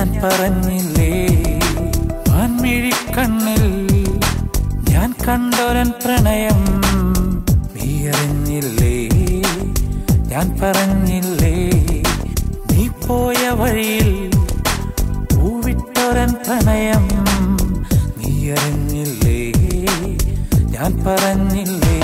ഞാൻ പറഞ്ഞില്ലേ വാൻമിഴിക്കണ്ണിൽ ഞാൻ കണ്ടോരൻ പ്രണയം നീ അറിഞ്ഞില്ലേ ഞാൻ പറഞ്ഞില്ലേ നീ പോയ വഴിയിൽ പൂവിട്ടോരൻ പ്രണയം നീ അറിഞ്ഞില്ലേ ഞാൻ പറഞ്ഞില്ലേ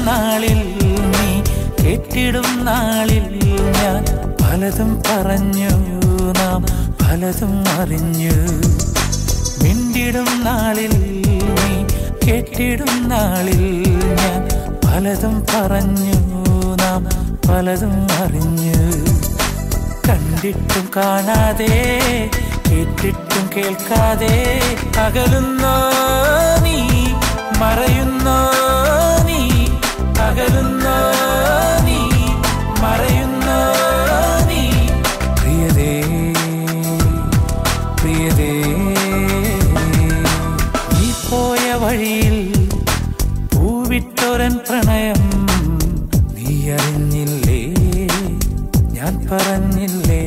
നാളിൽ നീ കേട്ടിടും നാളിൽ ഞാൻ പലതും പറഞ്ഞു നാം പലതും അറിഞ്ഞു മിണ്ടിടും നാളിൽ നീ കേട്ടിടും നാളിൽ ഞാൻ പലതും പറഞ്ഞു നാം പലതും അറിഞ്ഞു കണ്ടിട്ടും കാണാതെ കേട്ടിട്ടും കേൾക്കാതെ അകലുന്നോ നീ മറയുന്നോ നീ അകലുന്നോ നീ മറയുന്നോ നീ പ്രിയതേ പ്രിയതേ നീ പോയ വഴിയിൽ പൂവിട്ടോരൻ പ്രണയം നീ അറിഞ്ഞില്ലേ ഞാൻ പറഞ്ഞില്ലേ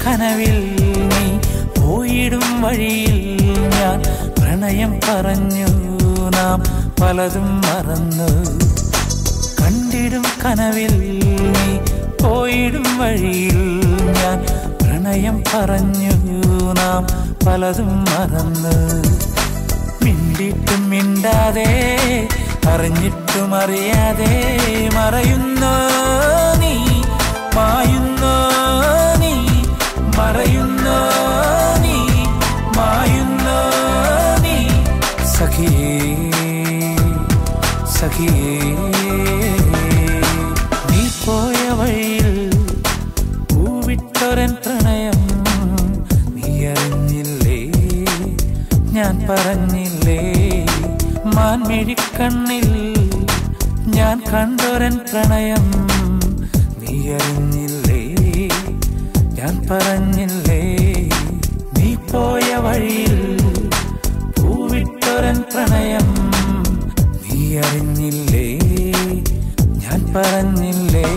കനവിൽ നീ പോയിടും വഴിയിൽ ഞാൻ പ്രണയം പറഞ്ഞു നാം പലതും മറന്നു കണ്ടിടും കനവിൽ നീ പോയിടും വഴിയിൽ ഞാൻ പ്രണയം പറഞ്ഞു നാം പലതും മറന്നു മിണ്ടിട്ടും മിണ്ടാതെ അറിഞ്ഞിട്ടും അറിയാതെ മറയുന്നോ നീ മായുന്നോ നീ മറയുന്നോ നീ മായുന്നോ നീ സഖിയേ സഖിയേ നീ പോയ വഴിയിൽ പൂവിട്ടോരൻ പ്രണയം നീ അറിഞ്ഞില്ലേ ഞാൻ പറഞ്ഞില്ലേ മാൻമിഴിക്കണ്ണിൽ ഞാൻ കണ്ടോരൻ പ്രണയം നീ അറിഞ്ഞില്ലേ ഞാൻ പറഞ്ഞില്ലേ നീ പോയ വഴിയിൽ പൂവിട്ടോരൻ പ്രണയം നീ അറിഞ്ഞില്ലേ ഞാൻ പറഞ്ഞില്ലേ